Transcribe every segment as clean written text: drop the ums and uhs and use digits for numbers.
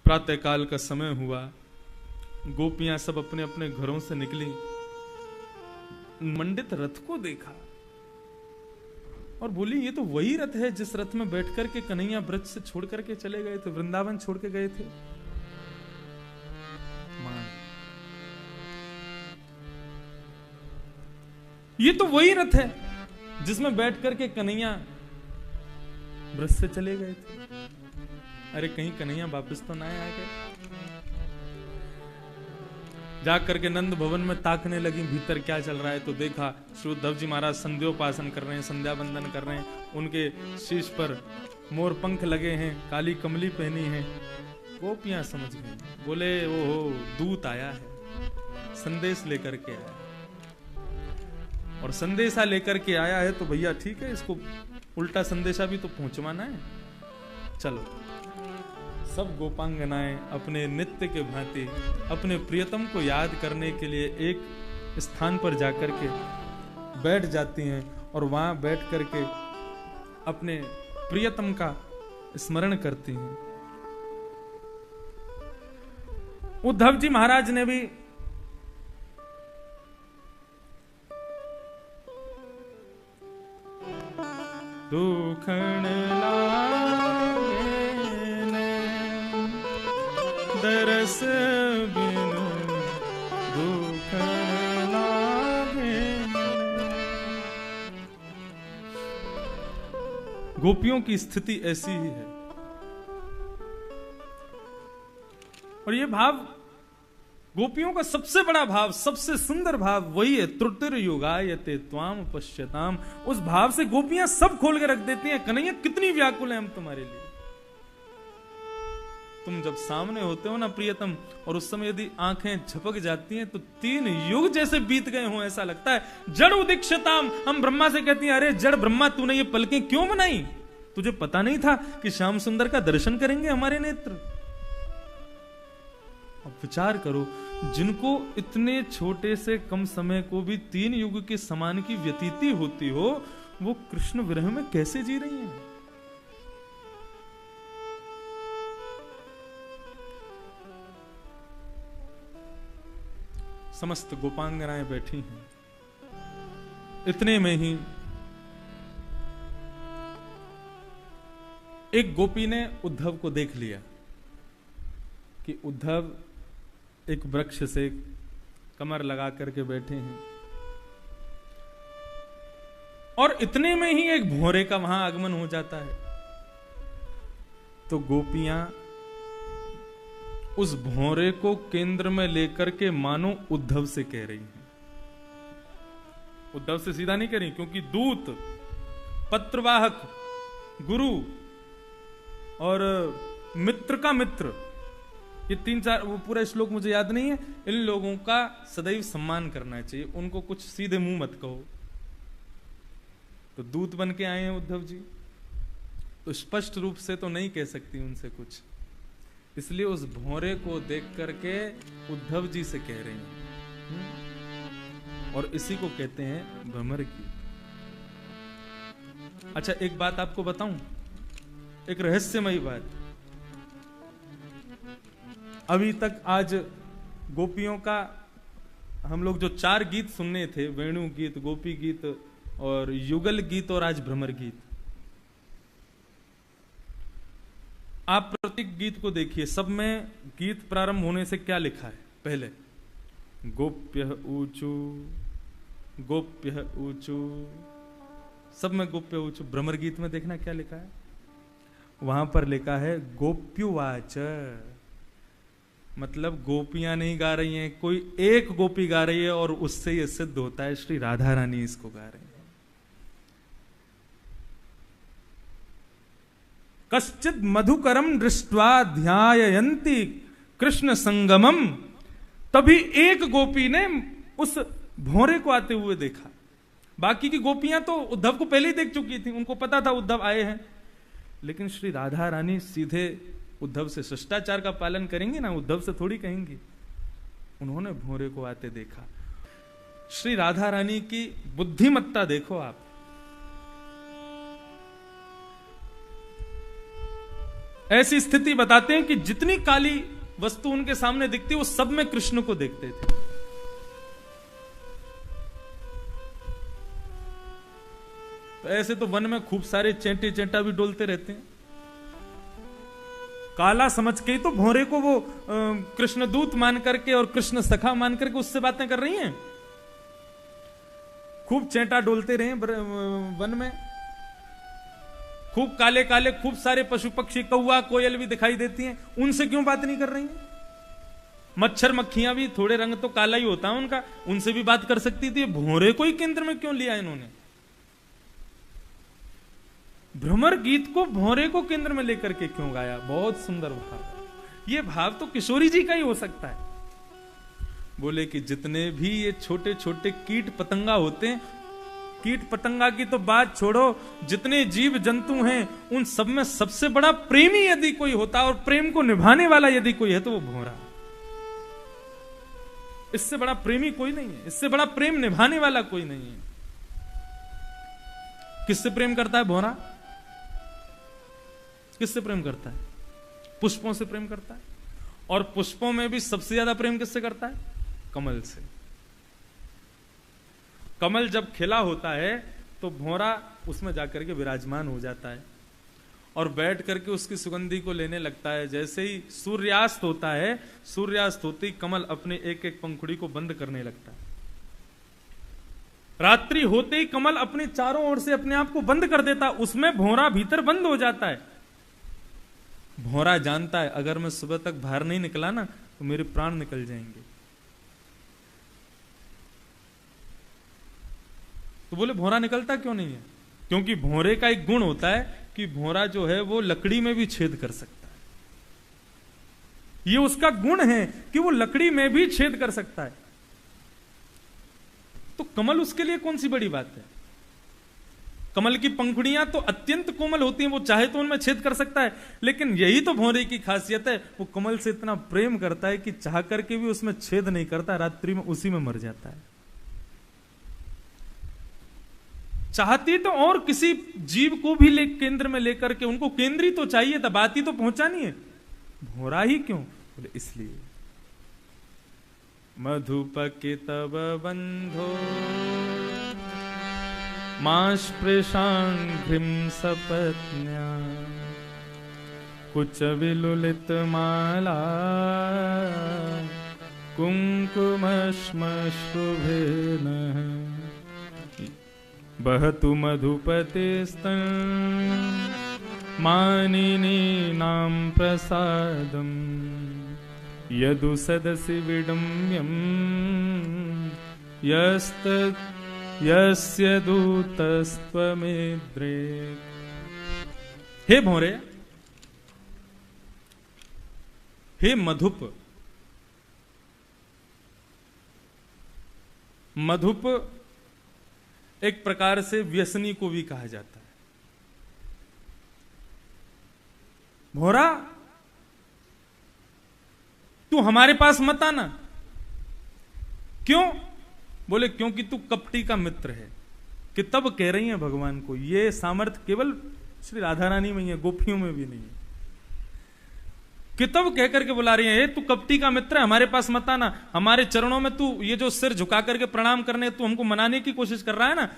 प्रातःकाल का समय हुआ, गोपियां सब अपने अपने घरों से निकली, मंडित रथ को देखा और बोली ये तो वही रथ है जिस रथ में बैठ करके कन्हैया ब्रज से छोड़ करके चले गए थे, वृंदावन छोड़ के गए थे। ये तो वही रथ है जिसमें बैठ करके कन्हैया ब्रज से चले गए थे। अरे कहीं कन्हैया वापस तो ना आ गए। जा करके नंद भवन में ताकने लगी भीतर क्या चल रहा है, तो देखा श्री उद्धव जी महाराज संध्योपासन कर रहे हैं, संध्या बंदन कर रहे हैं, उनके शीश पर मोर पंख लगे हैं, काली कमली पहनी है। गोपियां समझ गई, बोले ओहो दूत आया है, संदेश लेकर के आया, और संदेशा लेकर के आया है तो भैया ठीक है, इसको उल्टा संदेशा भी तो पहुंचवाना है। चलो सब गोपांगनाएं अपने नित्य के भांति अपने प्रियतम को याद करने के लिए एक स्थान पर जाकर के बैठ जाती हैं और वहां बैठ करके अपने प्रियतम का स्मरण करती हैं। उद्धव जी महाराज ने भी दुखण लागे दरस बिन दुखण लागे। गोपियों की स्थिति ऐसी ही है, और ये भाव गोपियों का सबसे बड़ा भाव, सबसे सुंदर भाव वही है, त्रुटिर युगायते त्वाम पश्यताम। उस भाव से गोपियां सब खोल के रख देती हैं, कन्हैया कितनी व्याकुल है हम तुम्हारे लिए। तुम जब सामने होते हो ना प्रियतम, और उस समय यदि आंखें झपक जाती हैं तो 3 युग जैसे बीत गए हों ऐसा लगता है। जड़ उदीक्षताम, हम ब्रह्मा से कहती हैं अरे जड़ ब्रह्मा तूने ये पलकें क्यों बनाई, तुझे पता नहीं था कि श्याम सुंदर का दर्शन करेंगे हमारे नेत्र। अब विचार करो, जिनको इतने छोटे से कम समय को भी 3 युग के समान की व्यतीति होती हो, वो कृष्ण विरह में कैसे जी रही हैं। समस्त गोपांगनाएं बैठी हैं। इतने में ही एक गोपी ने उद्धव को देख लिया कि उद्धव एक वृक्ष से कमर लगा करके बैठे हैं, और इतने में ही एक भौरे का वहां आगमन हो जाता है। तो गोपियां उस भौरे को केंद्र में लेकर के मानो उद्धव से कह रही हैं। उद्धव से सीधा नहीं कह रही, क्योंकि दूत, पत्रवाहक, गुरु और मित्र का मित्र, ये 3-4 वो पूरा श्लोक मुझे याद नहीं है, इन लोगों का सदैव सम्मान करना चाहिए, उनको कुछ सीधे मुंह मत कहो। तो दूत बन के आए हैं उद्धव जी, तो स्पष्ट रूप से तो नहीं कह सकती उनसे कुछ, इसलिए उस भौरे को देख करके उद्धव जी से कह रहे हैं, और इसी को कहते हैं भ्रमर गीत। अच्छा एक बात आपको बताऊं, एक रहस्यमयी बात। अभी तक आज गोपियों का हम लोग जो 4 गीत सुनने थे, वेणु गीत, गोपी गीत और युगल गीत और आज भ्रमर गीत, आप प्रत्येक गीत को देखिए, सब में गीत प्रारंभ होने से क्या लिखा है, पहले गोप्य ऊंचू, गोप्य ऊंचू, सब में गोप्य ऊंचू। भ्रमर गीत में देखना क्या लिखा है, वहां पर लिखा है गोप्युवाच, मतलब गोपियां नहीं गा रही हैं, कोई एक गोपी गा रही है, और उससे यह सिद्ध होता है श्री राधा रानी इसको गा रही है। कश्चित मधुकरम दृष्ट्वा ध्यायन्ति कृष्ण संगमम, तभी एक गोपी ने उस भौरे को आते हुए देखा। बाकी की गोपियां तो उद्धव को पहले ही देख चुकी थी, उनको पता था उद्धव आए हैं, लेकिन श्री राधा रानी सीधे उद्धव से शिष्टाचार का पालन करेंगे ना, उद्धव से थोड़ी कहेंगी। उन्होंने भौरे को आते देखा। श्री राधा रानी की बुद्धिमत्ता देखो आप। ऐसी स्थिति बताते हैं कि जितनी काली वस्तु उनके सामने दिखती वो सब में कृष्ण को देखते थे। तो ऐसे तो वन में खूब सारे चेंटे चेंटा भी डोलते रहते हैं। काला समझ के ही तो भोरे को वो कृष्ण दूत मान करके और कृष्ण सखा मान करके उससे बातें कर रही हैं। खूब चेंटा डोलते रहे वन में, खूब काले काले खूब सारे पशु पक्षी कौवा कोयल भी दिखाई देती हैं, उनसे क्यों बात नहीं कर रही हैं? मच्छर मक्खियां भी थोड़े रंग तो काला ही होता है उनका, उनसे भी बात कर सकती थी। भोरे को ही केंद्र में क्यों लिया इन्होंने? भ्रमर गीत को भोरे को केंद्र में लेकर के क्यों गाया? बहुत सुंदर भाव। ये भाव तो किशोरी जी का ही हो सकता है। बोले कि जितने भी ये छोटे छोटे कीट पतंगा होते हैं, कीट पतंगा की तो बात छोड़ो, जितने जीव जंतु हैं उन सब में सबसे बड़ा प्रेमी यदि कोई होता और प्रेम को निभाने वाला यदि कोई है तो वो भौरा। इससे बड़ा प्रेमी कोई नहीं है, इससे बड़ा प्रेम निभाने वाला कोई नहीं है। किससे प्रेम करता है भौरा? किससे प्रेम करता है? पुष्पों से प्रेम करता है। और पुष्पों में भी सबसे ज्यादा प्रेम किससे करता है? कमल से। कमल जब खिला होता है तो भौरा उसमें जाकर के विराजमान हो जाता है और बैठ करके उसकी सुगंधी को लेने लगता है। जैसे ही सूर्यास्त होता है, सूर्यास्त होते ही कमल अपने एक एक पंखुड़ी को बंद करने लगता है। रात्रि होते ही कमल अपने चारों ओर से अपने आप को बंद कर देता, उसमें भौरा भीतर बंद हो जाता है। भौरा जानता है अगर मैं सुबह तक बाहर नहीं निकला ना तो मेरे प्राण निकल जाएंगे। तो बोले भौरा निकलता क्यों नहीं है? क्योंकि भौरे का एक गुण होता है कि भौरा जो है वो लकड़ी में भी छेद कर सकता है। ये उसका गुण है कि वो लकड़ी में भी छेद कर सकता है। तो कमल उसके लिए कौन सी बड़ी बात है? कमल की पंखुड़ियां तो अत्यंत कोमल होती हैं, वो चाहे तो उनमें छेद कर सकता है। लेकिन यही तो भौरे की खासियत है, वो कमल से इतना प्रेम करता है कि चाह करके भी उसमें छेद नहीं करता, रात्रि में उसी में मर जाता है। चाहती तो और किसी जीव को भी केंद्र में लेकर के, उनको केंद्री तो चाहिए था, बात ही तो पहुंचानी है। भौरा ही क्यों? बोले इसलिए मधुपके तब बंधो मास्पृशांघ्रिं सपत्न्या कुच विलुलित माला कुंकुमश्मश्रुभेन बहतु मधुपतेस्तन मानिनीनां प्रसादं यदु सदसि विडम्यं यस्य दूतस्त्वमेद्रे। हे भौरे, हे मधुप, मधुप एक प्रकार से व्यसनी को भी कहा जाता है। भौरा तू हमारे पास मत आना। क्यों? बोले क्योंकि तू कपटी का मित्र है। कि तब कह रही है भगवान को, ये सामर्थ्य केवल श्री राधा रानी में ही है, गोपियों में भी नहीं है। कितब कह करके बुला रही है, तू कपटी का मित्र है, हमारे पास मत आना। हमारे चरणों में तू ये जो सिर झुका करके प्रणाम करने तू हमको मनाने की कोशिश कर रहा है ना।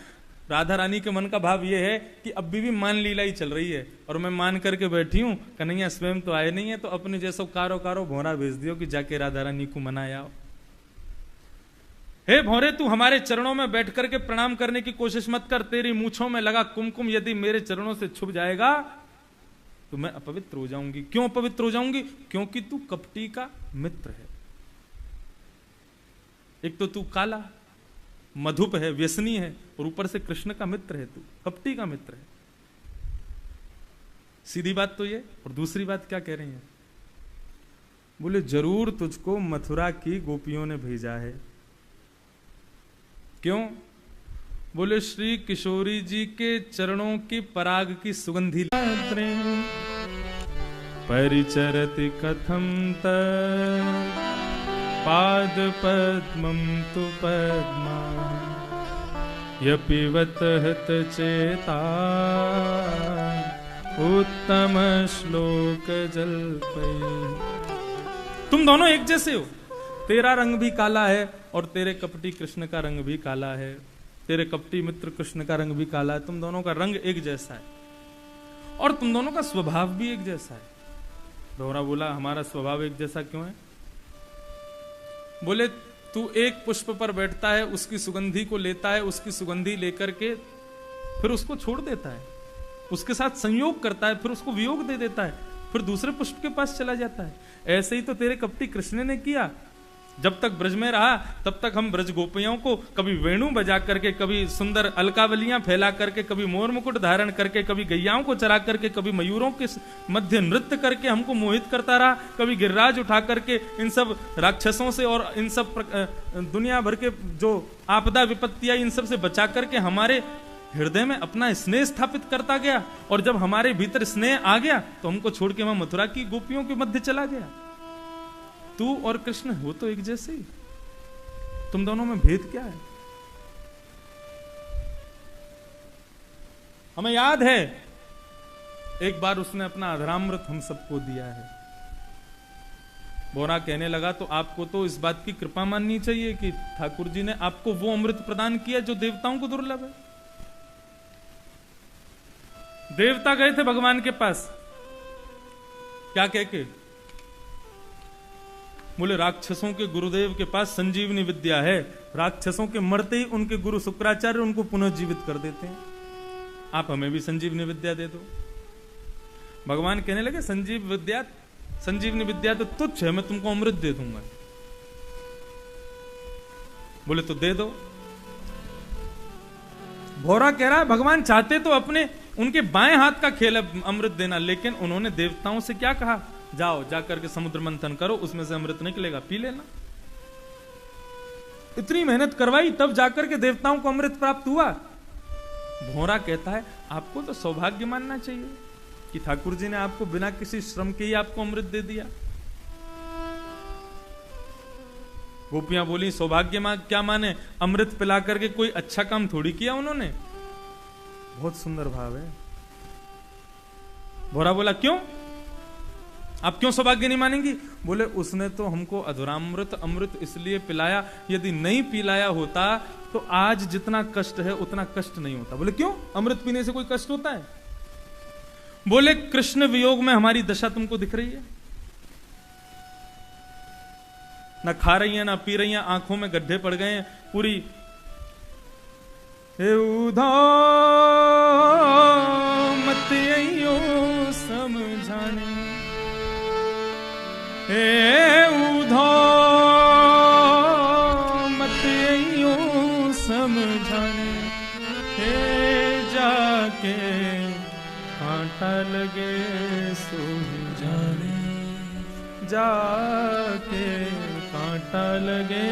राधा रानी के मन का भाव ये है कि अब भी मान लीला ही चल रही है और मैं मान करके बैठी हूं, कन्हैया स्वयं तो आए नहीं है, तो अपने जैसो कारो कारो भौरा भेज दियो कि जाके राधा रानी को मनाया। हे भौरे, तू हमारे चरणों में बैठ करके प्रणाम करने की कोशिश मत कर। तेरी मूछों में लगा कुमकुम यदि मेरे चरणों से छुप जाएगा तो मैं अपवित्र हो जाऊंगी। क्यों अपवित्र हो जाऊंगी? क्योंकि तू कपटी का मित्र है। एक तो तू काला मधुप है, व्यसनी है, और ऊपर से कृष्ण का मित्र है, तू कपटी का मित्र है। सीधी बात तो ये। और दूसरी बात क्या कह रही है? बोले जरूर तुझको मथुरा की गोपियों ने भेजा है। क्यों? बोले श्री किशोरी जी के चरणों की पराग की सुगंधी परिचरति कथम पाद पद्मं तु पद्मा यपिवत हत चेता उत्तम श्लोक जल पे। तुम दोनों एक जैसे हो, तेरा रंग भी काला है और तेरे कपटी कृष्ण का रंग भी काला है, तेरे कपटी मित्र कृष्ण का रंग भी काला है, तुम दोनों का रंग एक जैसा है और तुम दोनों का स्वभाव भी एक जैसा है। भंवरा बोला हमारा स्वभाव एक जैसा क्यों है? बोले तू एक पुष्प पर बैठता है, उसकी सुगंधी को लेता है, उसकी सुगंधी लेकर के फिर उसको छोड़ देता है, उसके साथ संयोग करता है, फिर उसको वियोग दे देता है, फिर दूसरे पुष्प के पास चला जाता है। ऐसे ही तो तेरे कपटी कृष्ण ने किया। जब तक ब्रज में रहा तब तक हम ब्रज गोपियों को कभी वेणु बजा करके, कभी सुंदर अलकावलियां फैला करके, कभी मोर मुकुट धारण करके, कभी गैयाओं को चरा करके, कभी मयूरों के मध्य नृत्य करके हमको मोहित करता रहा, कभी गिरिराज उठा करके इन सब राक्षसों से और इन सब दुनिया भर के जो आपदा विपत्तियां इन सब से बचा करके हमारे हृदय में अपना स्नेह स्थापित करता गया। और जब हमारे भीतर स्नेह आ गया तो हमको छोड़ के वहां मथुरा की गोपियों के मध्य चला गया। तू और कृष्ण हो तो एक जैसे ही, तुम दोनों में भेद क्या है? हमें याद है एक बार उसने अपना अधरामृत हम सबको दिया है। भंवरा कहने लगा तो आपको तो इस बात की कृपा माननी चाहिए कि ठाकुर जी ने आपको वो अमृत प्रदान किया जो देवताओं को दुर्लभ है। देवता गए थे भगवान के पास, क्या कह के? बोले राक्षसों के गुरुदेव के पास संजीवनी विद्या है, राक्षसों के मरते ही उनके गुरु शुक्राचार्य उनको पुनर्जीवित कर देते हैं, आप हमें भी संजीवनी विद्या दे दो। भगवान कहने लगे संजीवनी विद्या तो तुच्छ है, मैं तुमको अमृत दे दूंगा। बोले तो दे दो। भंवरा कह रहा है भगवान चाहते तो अपने उनके बाएं हाथ का खेल अमृत देना, लेकिन उन्होंने देवताओं से क्या कहा? जाओ जाकर के समुद्र मंथन करो, उसमें से अमृत निकलेगा, पी लेना। इतनी मेहनत करवाई तब जाकर के देवताओं को अमृत प्राप्त हुआ। भंवरा कहता है आपको तो सौभाग्य मानना चाहिए कि ठाकुर जी ने आपको बिना किसी श्रम के ही आपको अमृत दे दिया। गोपियां बोली सौभाग्य क्या माने, अमृत पिला करके कोई अच्छा काम थोड़ी किया उन्होंने। बहुत सुंदर भाव है। भंवरा बोला क्यों, आप क्यों सौभाग्य नहीं मानेंगी? बोले उसने तो हमको अधूरामृत अमृत इसलिए पिलाया, यदि नहीं पिलाया होता तो आज जितना कष्ट है उतना कष्ट नहीं होता। बोले क्यों, अमृत पीने से कोई कष्ट होता है? बोले कृष्ण वियोग में हमारी दशा तुमको दिख रही है, ना खा रही है ना पी रही है, आंखों में गड्ढे पड़ गए हैं पूरी। उधो मत अइयो समझाने, उधो मत अइयो समझाने, जाके कांटा लगे सो जाने, जाके कांटा लगे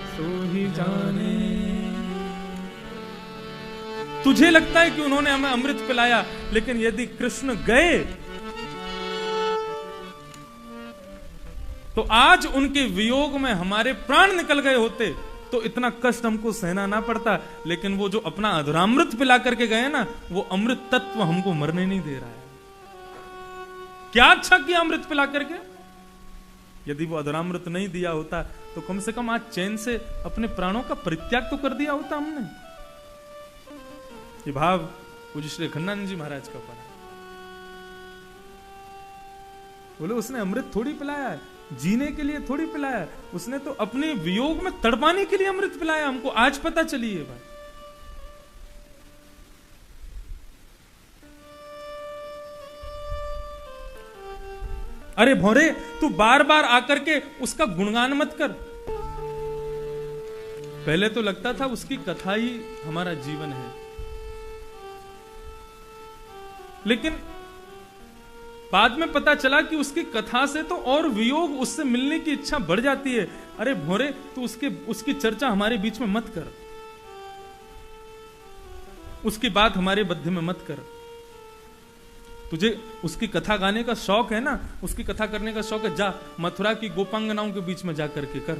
सो ही जाने। तुझे लगता है कि उन्होंने हमें अमृत पिलाया, लेकिन यदि कृष्ण गए तो आज उनके वियोग में हमारे प्राण निकल गए होते तो इतना कष्ट हमको सहना ना पड़ता। लेकिन वो जो अपना अधरामृत पिला करके गए ना, वो अमृत तत्व हमको मरने नहीं दे रहा है। क्या अच्छा किया अमृत पिला करके। यदि वो अधरामृत नहीं दिया होता तो कम से कम आज चैन से अपने प्राणों का परित्याग तो कर दिया होता हमने। ये भाव पूज्य श्री खन्नानंद जी महाराज का पड़ा। बोले उसने अमृत थोड़ी पिलाया है, जीने के लिए थोड़ी पिलाया है, उसने तो अपने वियोग में तड़पाने के लिए अमृत पिलाया। हमको आज पता चली है भाई। अरे भौरे, तू बार बार आकर के उसका गुणगान मत कर। पहले तो लगता था उसकी कथा ही हमारा जीवन है, लेकिन बाद में पता चला कि उसकी कथा से तो और वियोग, उससे मिलने की इच्छा बढ़ जाती है। अरे भोरे, तू उसकी चर्चा हमारे बीच में मत कर, उसकी बात हमारे मध्य में मत कर। तुझे उसकी कथा गाने का शौक है ना, उसकी कथा करने का शौक है, जा मथुरा की गोपांगनाओं के बीच में जाकर के कर।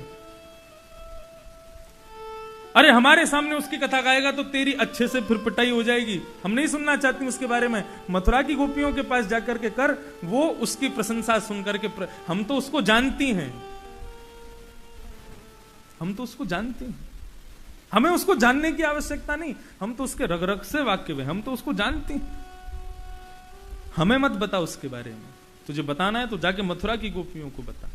अरे हमारे सामने उसकी कथा गाएगा तो तेरी अच्छे से फिर पिटाई हो जाएगी, हम नहीं सुनना चाहती उसके बारे में। मथुरा की गोपियों के पास जाकर के कर, वो उसकी प्रशंसा सुन करके हम तो उसको जानती हैं, हम तो उसको जानते हैं, हमें उसको जानने की आवश्यकता नहीं, हम तो उसके रग रग से वाकिफ हैं, हम तो उसको जानते हैं। हमें मत बता उसके बारे में, तुझे बताना है तो जाके मथुरा की गोपियों को बता।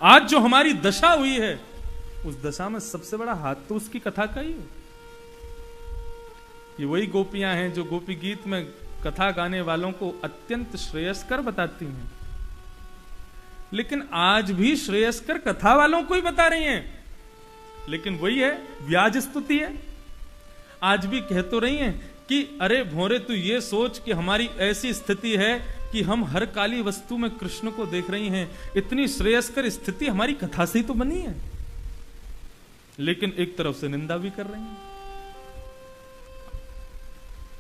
आज जो हमारी दशा हुई है, उस दशा में सबसे बड़ा हाथ तो उसकी कथा का ही है। ये वही गोपियां हैं जो गोपी गीत में कथा गाने वालों को अत्यंत श्रेयस्कर बताती हैं, लेकिन आज भी श्रेयस्कर कथा वालों को ही बता रही हैं, लेकिन वही है, व्याज स्तुति है। आज भी कह तो रही हैं कि अरे भोरे तू ये सोच कि हमारी ऐसी स्थिति है कि हम हर काली वस्तु में कृष्ण को देख रही हैं, इतनी श्रेयस्कर स्थिति हमारी कथा से ही तो बनी है, लेकिन एक तरफ से निंदा भी कर रही हैं।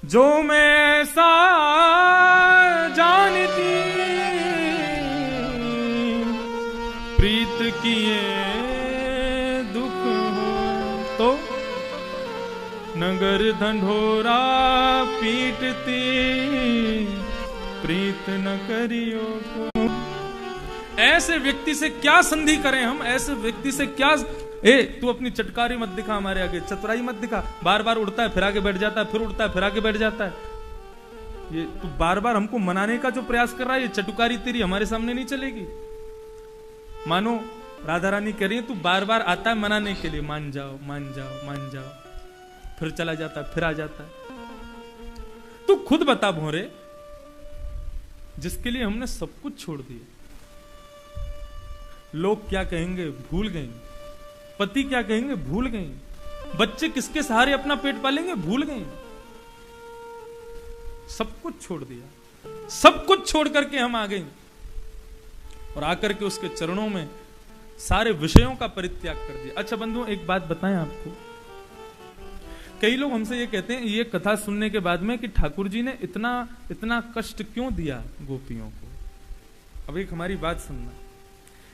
जो मैं ऐसा जानती प्रीत किए दुख हो तो नगर ढंढोरा पीटती प्रीत न करियो को। ऐसे व्यक्ति से क्या संधि करें हम, ऐसे व्यक्ति से क्या। तू अपनी चटकारी मत दिखा हमारे आगे, चतुराई मत दिखा, बार बार उड़ता है फिर आगे बैठ जाता है, फिर उड़ता है फिर आगे बैठ जाता है। ये तू बार बार हमको मनाने का जो प्रयास कर रहा है, ये चटुकारी तेरी हमारे सामने नहीं चलेगी। मानो राधा रानी कह रही है, तू बार बार आता है मनाने के लिए, मान जाओ मान जाओ मान जाओ, फिर चला जाता है फिर आ जाता है। तू खुद बता भोरे, जिसके लिए हमने सब कुछ छोड़ दिया, लोग क्या कहेंगे भूल गए, पति क्या कहेंगे भूल गए, बच्चे किसके सहारे अपना पेट पालेंगे भूल गए, सब कुछ छोड़ दिया, सब कुछ छोड़ करके हम आ गए और आकर के उसके चरणों में सारे विषयों का परित्याग कर दिया। अच्छा बंधुओं, एक बात बताएं आपको, कई लोग हमसे ये कहते हैं ये कथा सुनने के बाद में कि ठाकुर जी ने इतना इतना कष्ट क्यों दिया गोपियों को। अब एक हमारी बात सुनना,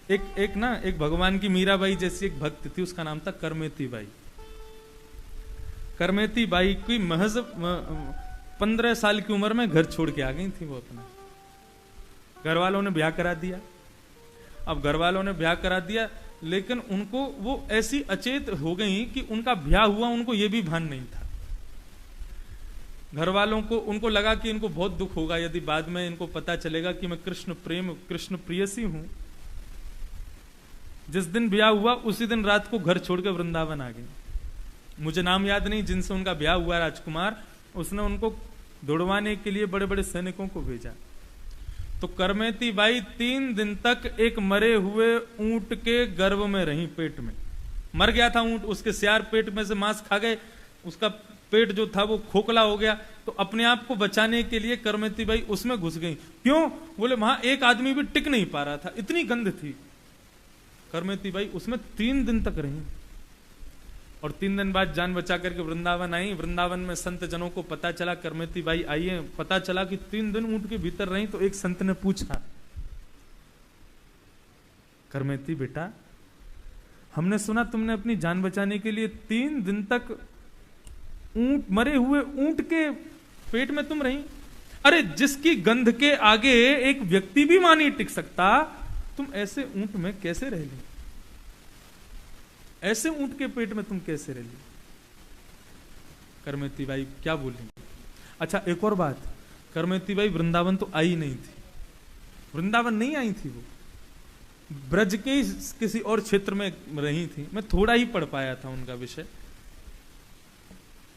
एक भगवान की मीराबाई जैसी एक भक्त थी, उसका नाम था करमेती बाई। करमेती बाई की महज 15 साल की उम्र में घर छोड़ के आ गई थी वो अपना। घर वालों ने ब्याह करा दिया। अब घर वालों ने ब्याह करा दिया, लेकिन उनको वो ऐसी अचेत हो गई कि उनका ब्याह हुआ, उनको ये भी भान नहीं था। घर वालों को उनको लगा कि इनको बहुत दुख होगा यदि बाद में इनको पता चलेगा कि मैं कृष्ण प्रियसी हूं। जिस दिन ब्याह हुआ उसी दिन रात को घर छोड़कर वृंदावन आ गई। मुझे नाम याद नहीं, जिनसे उनका ब्याह हुआ राजकुमार, उसने उनको दौड़वाने के लिए बड़े बड़े सैनिकों को भेजा। तो करमेती बाई 3 दिन तक एक मरे हुए ऊंट के गर्भ में रही, पेट में मर गया था ऊंट, उसके सियार पेट में से मांस खा गए, उसका पेट जो था वो खोखला हो गया। तो अपने आप को बचाने के लिए करमेती बाई उसमें घुस गई। क्यों? बोले वहां एक आदमी भी टिक नहीं पा रहा था, इतनी गंध थी। करमेती बाई उसमें 3 दिन तक रही और 3 दिन बाद जान बचा करके वृंदावन आई। वृंदावन में संत जनों को पता चला करमेती बाई आई है, पता चला कि 3 दिन ऊंट के भीतर रही। तो एक संत ने पूछा, करमेती बेटा, हमने सुना तुमने अपनी जान बचाने के लिए 3 दिन तक मरे हुए ऊंट के पेट में तुम रही। अरे जिसकी गंध के आगे एक व्यक्ति भी वहां नहीं टिक सकता, तुम ऐसे ऊंट में कैसे रह ली? ऐसे ऊंट के पेट में तुम कैसे रह ली? करमेती बाई क्या बोली? अच्छा एक और बात, करमेती बाई वृंदावन तो आई नहीं थी, वृंदावन नहीं आई थी, वो ब्रज के किसी और क्षेत्र में रही थी। मैं थोड़ा ही पढ़ पाया था उनका विषय।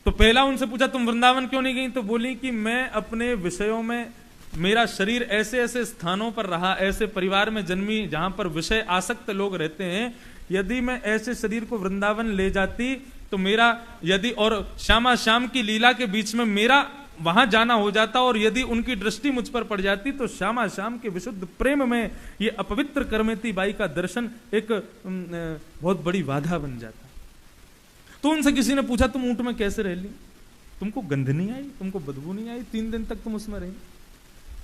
तो पहला उनसे पूछा तुम वृंदावन क्यों नहीं गई? तो बोली कि मैं अपने विषयों में, मेरा शरीर ऐसे ऐसे स्थानों पर रहा, ऐसे परिवार में जन्मी जहां पर विषय आसक्त लोग रहते हैं, यदि मैं ऐसे शरीर को वृंदावन ले जाती तो मेरा, यदि और श्यामा श्याम की लीला के बीच में मेरा वहां जाना हो जाता और यदि उनकी दृष्टि मुझ पर पड़ जाती तो श्यामा श्याम के विशुद्ध प्रेम में ये अपवित्र करमेती बाई का दर्शन एक बहुत बड़ी बाधा बन जाता। तो उनसे किसी ने पूछा तुम ऊंट में कैसे रह ली? तुमको गंध नहीं आई, तुमको बदबू नहीं आई? 3 दिन तक तुम उसमें रही।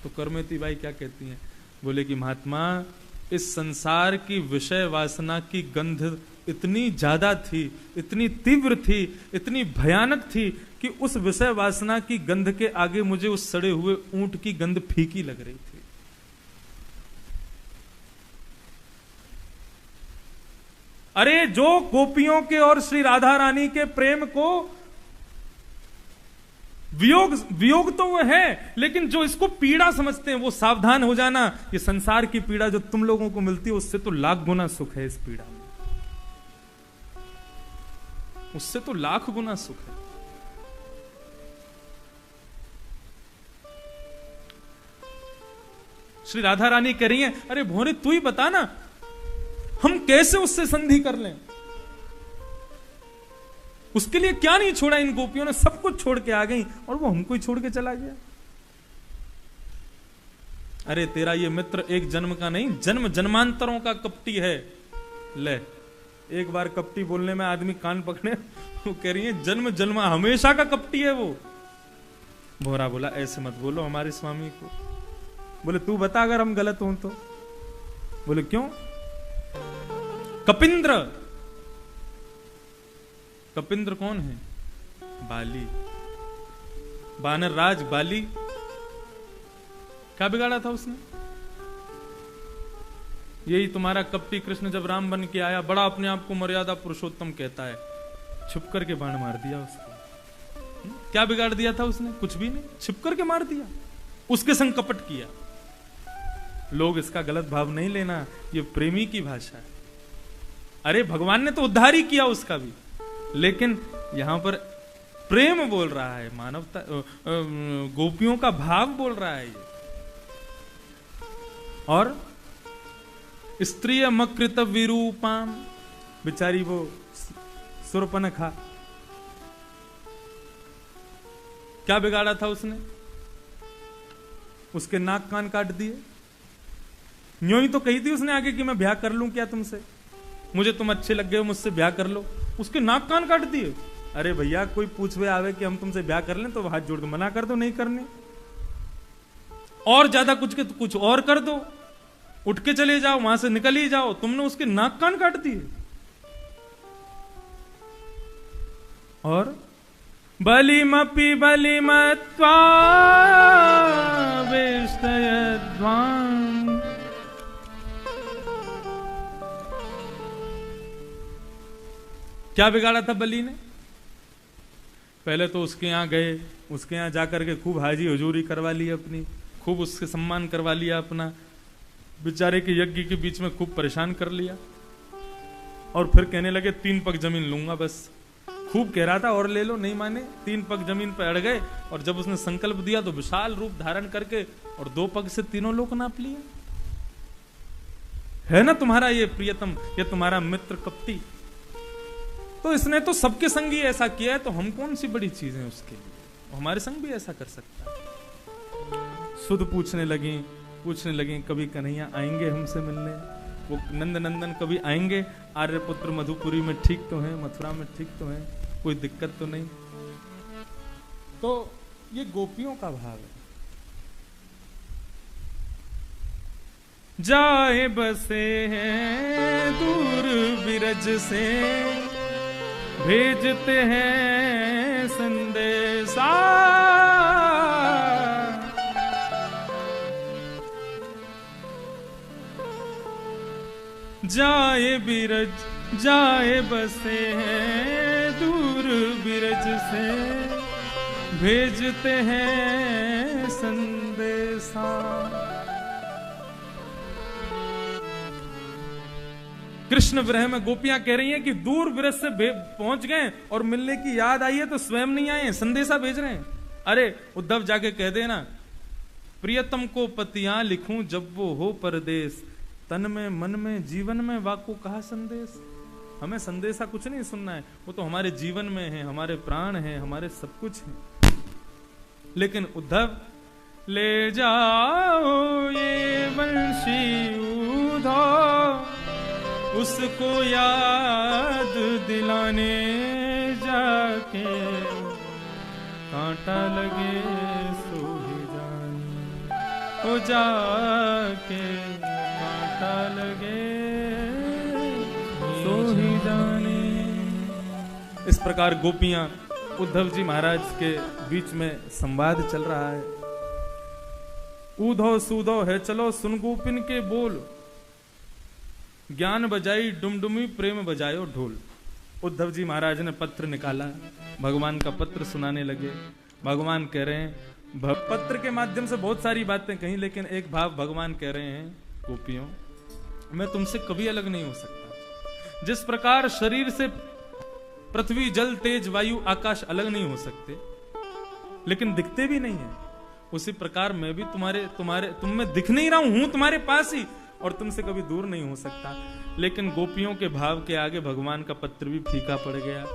तो करमेती बाई क्या कहती हैं, बोले कि महात्मा इस संसार की विषय वासना की गंध इतनी ज्यादा थी, इतनी तीव्र थी, इतनी भयानक थी कि उस विषय वासना की गंध के आगे मुझे उस सड़े हुए ऊंट की गंध फीकी लग रही थी। अरे जो गोपियों के और श्री राधा रानी के प्रेम को वियोग तो वो है, लेकिन जो इसको पीड़ा समझते हैं वो सावधान हो जाना। ये संसार की पीड़ा जो तुम लोगों को मिलती है उससे तो लाख गुना सुख है इस पीड़ा में, उससे तो लाख गुना सुख है। श्री राधा रानी कह रही हैं, अरे भोरे तू ही बता ना हम कैसे उससे संधि कर लें। उसके लिए क्या नहीं छोड़ा इन गोपियों ने, सब कुछ छोड़ के आ गई और वो हमको ही छोड़ के चला गया। अरे तेरा ये मित्र एक जन्म का नहीं, जन्म जन्मांतरों का कपटी है। ले, एक बार कपटी बोलने में आदमी कान पकड़े, वो कह रही है जन्म जन्म हमेशा का कपटी है वो। भोरा बोला ऐसे मत बोलो हमारे स्वामी को। बोले तू बता अगर हम गलत हों तो। बोले क्यों? कपिंद्र, कपिंद्र कौन है? बाली, बानर राज बाली। क्या बिगाड़ा था उसने? यही तुम्हारा कपटी कृष्ण जब राम बन के आया, बड़ा अपने आप को मर्यादा पुरुषोत्तम कहता है, छुप करके बाण मार दिया उसको। क्या बिगाड़ दिया था उसने? कुछ भी नहीं, छुप करके मार दिया, उसके संग कपट किया। लोग इसका गलत भाव नहीं लेना, ये प्रेमी की भाषा है। अरे भगवान ने तो उद्धार ही किया उसका भी, लेकिन यहां पर प्रेम बोल रहा है, मानवता, गोपियों का भाव बोल रहा है ये। और स्त्रिय मकृत विरूपाम, बेचारी वो सुरपनखा, क्या बिगाड़ा था उसने? उसके नाक कान काट दिए। यूं ही तो कही थी उसने आगे कि मैं ब्याह कर लूं क्या तुमसे, मुझे तुम अच्छे लग गए हो, मुझसे ब्याह कर लो। उसके नाक कान काट दिए। अरे भैया कोई पूछवे आवे कि हम तुमसे ब्याह कर लें तो हाथ जोड़ के मना कर दो, नहीं करने। और ज्यादा कुछ के तो कुछ और कर दो, उठ के चले जाओ, वहां से निकल ही जाओ। तुमने उसके नाक कान काट दिए। और बलिमपि बलिमत्वा वेष्टयध्वान्, क्या बिगाड़ा था बलि ने? पहले तो उसके यहां गए, उसके यहां जाकर के खूब हाजी हुजूरी करवा ली अपनी, खूब उसके सम्मान करवा लिया अपना, बेचारे के यज्ञ के बीच में खूब परेशान कर लिया। और फिर कहने लगे 3 पग जमीन लूंगा बस। खूब कह रहा था और ले लो, नहीं माने, 3 पग जमीन पर अड़ गए। और जब उसने संकल्प दिया तो विशाल रूप धारण करके और 2 पग से 3 लोक नाप लिया। है ना तुम्हारा ये प्रियतम, ये तुम्हारा मित्र कपटी। तो इसने तो सबके संग ही ऐसा किया है, तो हम कौन सी बड़ी चीज है उसके लिए? हमारे संग भी ऐसा कर सकता है। सुध पूछने लगी कभी कन्हैया आएंगे हमसे मिलने, वो नंद नंदन कभी आएंगे, आर्यपुत्र मधुपुरी में ठीक तो है, मथुरा में ठीक तो है, कोई दिक्कत तो नहीं। तो ये गोपियों का भाव है। जाए बसे हैं दूर बिरज से, भेजते हैं संदेशा, जाए बिरज जाए बसे हैं दूर बिरज से, भेजते हैं संदेशा। कृष्ण विरह में गोपियां कह रही हैं कि दूर विरज से पहुंच गए और मिलने की याद आई है तो स्वयं नहीं आए, संदेशा भेज रहे हैं। अरे उद्धव जाके कह देना, प्रियतम को पतियां लिखूं जब वो हो परदेश, तन में मन में जीवन में वाको कहा संदेश। हमें संदेशा कुछ नहीं सुनना है, वो तो हमारे जीवन में है, हमारे प्राण है, हमारे सब कुछ है। लेकिन उद्धव, ले जाओ ये वंशी उधो, उसको याद दिलाने जाके, कांटा लगे सो ही जाने। हो जाके माता लगे सो ही जाने। इस प्रकार गोपियां उद्धव जी महाराज के बीच में संवाद चल रहा है। ऊधो सूधो है चलो सुन गोपिन के बोल, ज्ञान बजाई डुमडुमी प्रेम बजायो ढोल। उद्धव जी महाराज ने पत्र निकाला, भगवान का पत्र सुनाने लगे। भगवान कह रहे हैं, पत्र के माध्यम से बहुत सारी बातें कही, लेकिन एक भाव भगवान कह रहे हैं, गोपियों मैं तुमसे कभी अलग नहीं हो सकता। जिस प्रकार शरीर से पृथ्वी जल तेज वायु आकाश अलग नहीं हो सकते, लेकिन दिखते भी नहीं है, उसी प्रकार मैं भी तुम में दिख नहीं रहा हूं तुम्हारे पास ही, और तुमसे कभी दूर नहीं हो सकता। लेकिन गोपियों के भाव के आगे भगवान का पत्र भी फीका पड़ गया।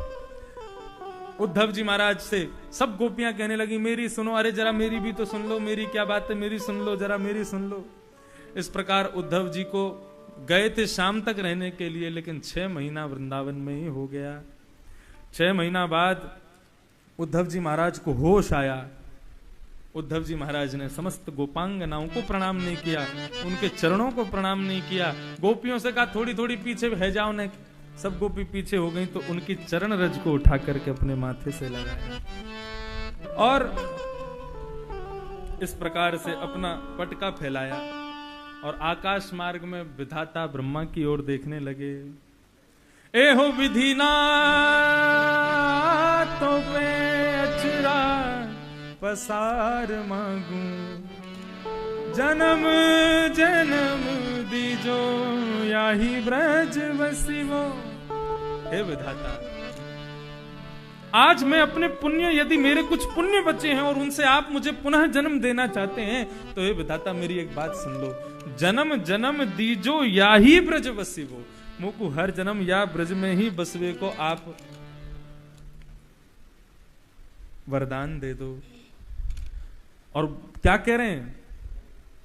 उद्धव जी महाराज से सब गोपियां कहने लगी, मेरी सुनो, अरे जरा मेरी भी तो सुन लो, मेरी क्या बात है, मेरी सुन लो, जरा मेरी सुन लो। इस प्रकार उद्धव जी को गए थे शाम तक रहने के लिए, लेकिन 6 महीना वृंदावन में ही हो गया। 6 महीना बाद उद्धव जी महाराज को होश आया। उद्धव जी महाराज ने समस्त गोपांगनाओं को प्रणाम नहीं किया, उनके चरणों को प्रणाम नहीं किया। गोपियों से कहा थोड़ी थोड़ी पीछे है जाओ ने, सब गोपी पीछे हो गई, तो उनकी चरण रज को उठा करके अपने माथे से लगाया और इस प्रकार से अपना पटका फैलाया और आकाश मार्ग में विधाता ब्रह्मा की ओर देखने लगे। ए हो विधिना तो पे अचरा पसार मांगू, जन्म जन्म दीजो याही ब्रज बसिवो। हे विधाता, आज मैं अपने पुण्य, यदि मेरे कुछ पुण्य बचे हैं और उनसे आप मुझे पुनः जन्म देना चाहते हैं, तो हे विधाता मेरी एक बात सुन लो, जन्म जन्म दीजो याही ब्रज बसिवो। मुकु हर जन्म या ब्रज में ही बसवे को आप वरदान दे दो। और क्या कह रहे हैं,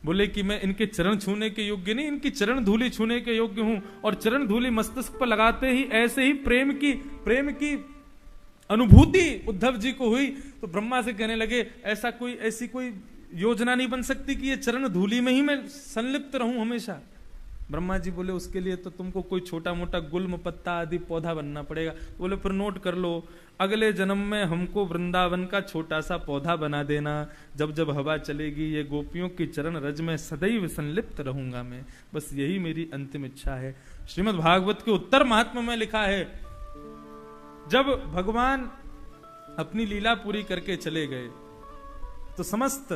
बोले कि मैं इनके चरण छूने के योग्य नहीं, इनकी चरण धूली छूने के योग्य हूं। और चरण धूली मस्तिष्क पर लगाते ही ऐसे ही प्रेम की अनुभूति उद्धव जी को हुई, तो ब्रह्मा से कहने लगे ऐसी कोई योजना नहीं बन सकती कि ये चरण धूली में ही मैं संलिप्त रहूं हमेशा। ब्रह्मा जी बोले उसके लिए तो तुमको कोई छोटा मोटा गुल्म पत्ता आदि पौधा बनना पड़ेगा। बोले फिर नोट कर लो, अगले जन्म में हमको वृंदावन का छोटा सा पौधा बना देना, जब जब हवा चलेगी ये गोपियों की चरण रज में सदैव संलिप्त रहूंगा मैं, बस यही मेरी अंतिम इच्छा है। श्रीमद् भागवत के उत्तर महात्म्य में लिखा है, जब भगवान अपनी लीला पूरी करके चले गए तो समस्त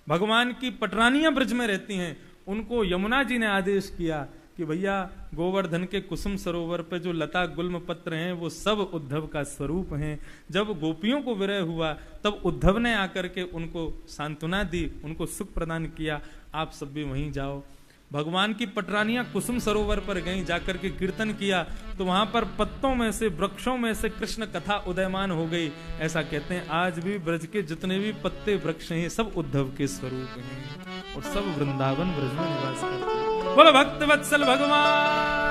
भगवान की पटरानियां ब्रज में रहती हैं, उनको यमुना जी ने आदेश किया कि भैया गोवर्धन के कुसुम सरोवर पे जो लता गुल्म पत्र हैं वो सब उद्धव का स्वरूप हैं। जब गोपियों को विरह हुआ तब उद्धव ने आकर के उनको सांत्वना दी, उनको सुख प्रदान किया, आप सब भी वहीं जाओ। भगवान की पटरानियां कुसुम सरोवर पर गईं, जाकर के कीर्तन किया तो वहां पर पत्तों में से, वृक्षों में से कृष्ण कथा उदयमान हो गई। ऐसा कहते हैं आज भी ब्रज के जितने भी पत्ते वृक्ष हैं सब उद्धव के स्वरूप हैं और सब वृंदावन ब्रज में निवास करते हैं। बोलो भक्त वत्सल भगवान